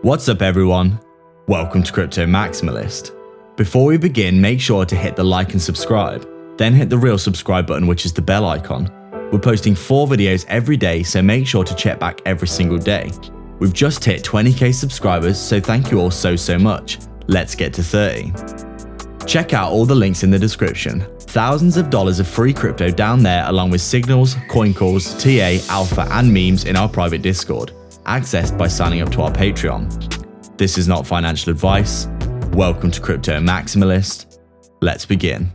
What's up everyone? Welcome to Crypto Maximalist. Before we begin, make sure to hit the like and subscribe, then hit the real subscribe button, which is the bell icon. We're posting 4 videos every day, so make sure to check back every single day. We've just hit 20k subscribers, so thank you all so much. Let's get to 30. Check out all the links in the description. Thousands of dollars of free crypto down there, along with signals, COINCALLS, TA, alpha and memes in our private Discord, accessed by signing up to our Patreon. This is not financial advice. Welcome to Crypto Maximalist. Let's begin.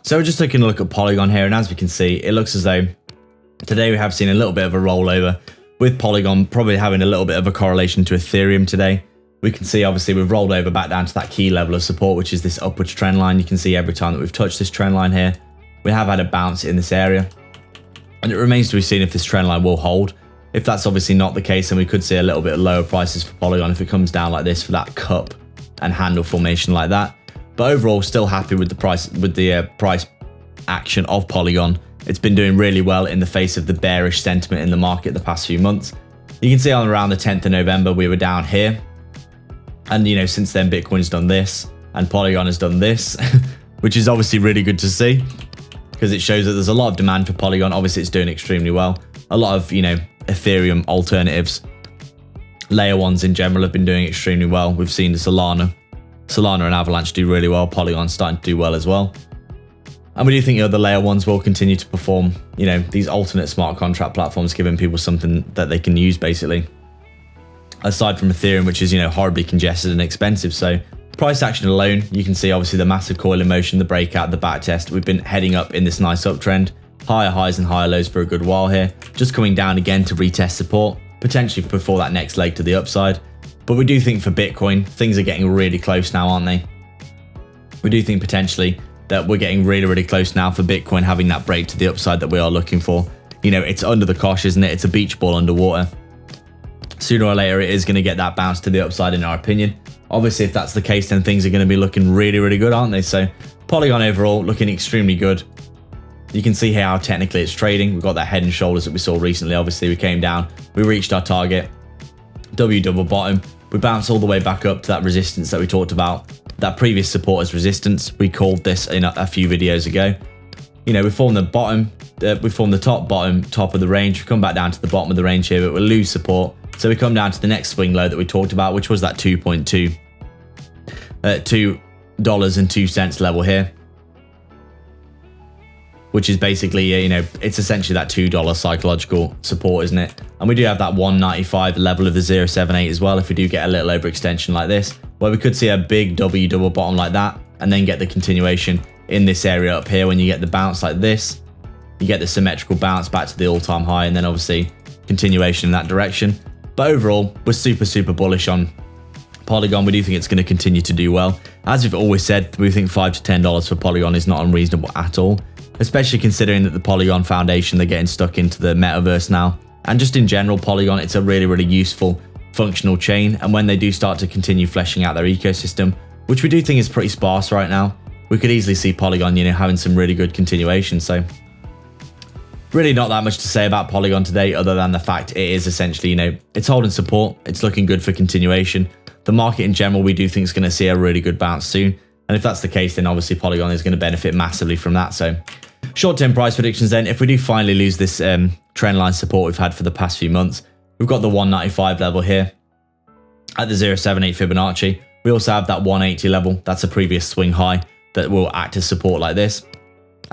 So we're just taking a look at Polygon here, and as we can see, it looks as though today we have seen a little bit of a rollover, with Polygon probably having a little bit of a correlation to Ethereum today. We can see obviously we've rolled over back down to that key level of support, which is this upwards trend line. You can see every time that we've touched this trend line here, we have had a bounce in this area. And it remains to be seen if this trend line will hold. If that's obviously not the case, then we could see a little bit lower prices for Polygon if it comes down like this for that cup and handle formation like that. But overall, still happy with the price action of Polygon. It's been doing really well in the face of the bearish sentiment in the market the past few months. You can see on around the 10th of November, we were down here. And, you know, since then, Bitcoin's done this and Polygon has done this, which is obviously really good to see because it shows that there's a lot of demand for Polygon. Obviously, it's doing extremely well. A lot of, you know, Ethereum alternatives, layer ones in general have been doing extremely well. We've seen the Solana and Avalanche do really well. Polygon's starting to do well as well. And we do think the other layer ones will continue to perform, you know, these alternate smart contract platforms, giving people something that they can use basically. Aside from Ethereum, which is, you know, horribly congested and expensive. So price action alone, you can see obviously the massive coil in motion, the breakout, the back test. We've been heading up in this nice uptrend, higher highs and higher lows for a good while here, just coming down again to retest support, potentially before that next leg to the upside. But we do think for Bitcoin, things are getting really close now, aren't they? We do think potentially that we're getting really close now for Bitcoin having that break to the upside that we are looking for. You know, it's under the cosh, isn't it? It's a beach ball underwater. Sooner or later, it is going to get that bounce to the upside, in our opinion. Obviously, if that's the case, then things are going to be looking really good, aren't they? So Polygon overall looking extremely good. You can see here how technically it's trading. We've got that head and shoulders that we saw recently. Obviously, we came down, we reached our target, W double bottom. We bounced all the way back up to that resistance that we talked about, that previous support as resistance. We called this in a few videos ago. You know, we formed the bottom, we formed the top of the range. We come back down to the bottom of the range here, but we'll lose support. So we come down to the next swing low that we talked about, which was that $2.02 level here, which is basically, you know, it's essentially that $2 psychological support, isn't it? And we do have that 195 level of the 0.78 as well, if we do get a little overextension like this, where we could see a big W double bottom like that, and then get the continuation in this area up here. When you get the bounce like this, you get the symmetrical bounce back to the all-time high, and then obviously continuation in that direction. But overall, we're super bullish on Polygon. We do think it's going to continue to do well. As we've always said, we think $5 to $10 for Polygon is not unreasonable at all, especially considering that the Polygon Foundation, they're getting stuck into the metaverse now. And just in general, Polygon, it's a really useful, functional chain. And when they do start to continue fleshing out their ecosystem, which we do think is pretty sparse right now, we could easily see Polygon, you know, having some really good continuation. So really not that much to say about Polygon today, other than the fact it is essentially, you know, it's holding support. It's looking good for continuation. The market in general, we do think is going to see a really good bounce soon. And if that's the case, then obviously Polygon is going to benefit massively from that. So short-term price predictions then, if we do finally lose this trend line support we've had for the past few months, we've got the 195 level here at the 0.78 Fibonacci. We also have that 180 level. That's a previous swing high that will act as support like this.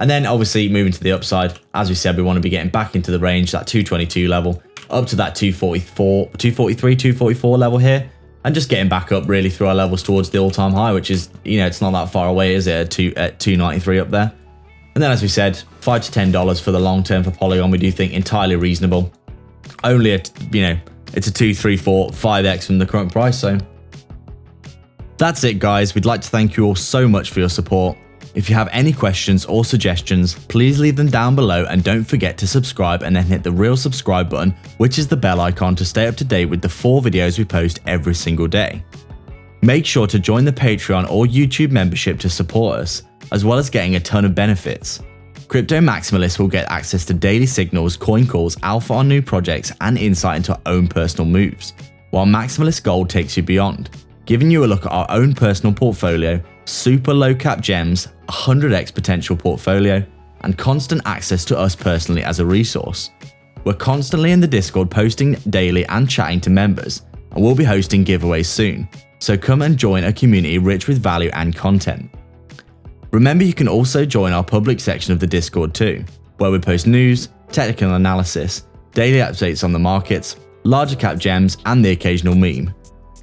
And then obviously moving to the upside, as we said, we want to be getting back into the range, that 222 level, up to that 244 level here, and just getting back up really through our levels towards the all-time high, which is, you know, it's not that far away, is it, at 293 up there. And then as we said, $5 to $10 for the long term for Polygon, we do think entirely reasonable. Only a, you know, it's a 2, 3, 4, 5x from the current price. So that's it, guys. We'd like to thank you all so much for your support. If you have any questions or suggestions, please leave them down below, and don't forget to subscribe and then hit the real subscribe button, which is the bell icon, to stay up to date with the 4 videos we post every single day. Make sure to join the Patreon or YouTube membership to support us, as well as getting a ton of benefits. Crypto maximalists will get access to daily signals, coin calls, alpha on new projects, and insight into our own personal moves, while Maximalist Gold takes you beyond, giving you a look at our own personal portfolio, super low cap gems, 100x potential portfolio, and constant access to us personally as a resource. We're constantly in the Discord posting daily and chatting to members, and we'll be hosting giveaways soon, so come and join a community rich with value and content. Remember, you can also join our public section of the Discord too, where we post news, technical analysis, daily updates on the markets, larger cap gems, and the occasional meme.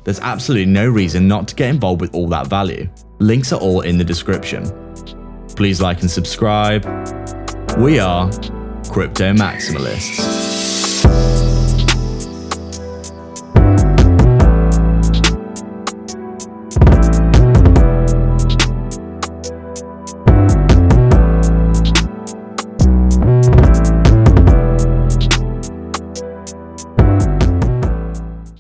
There's absolutely no reason not to get involved with all that value. Links are all in the description. Please like and subscribe. We are Crypto Maximalists.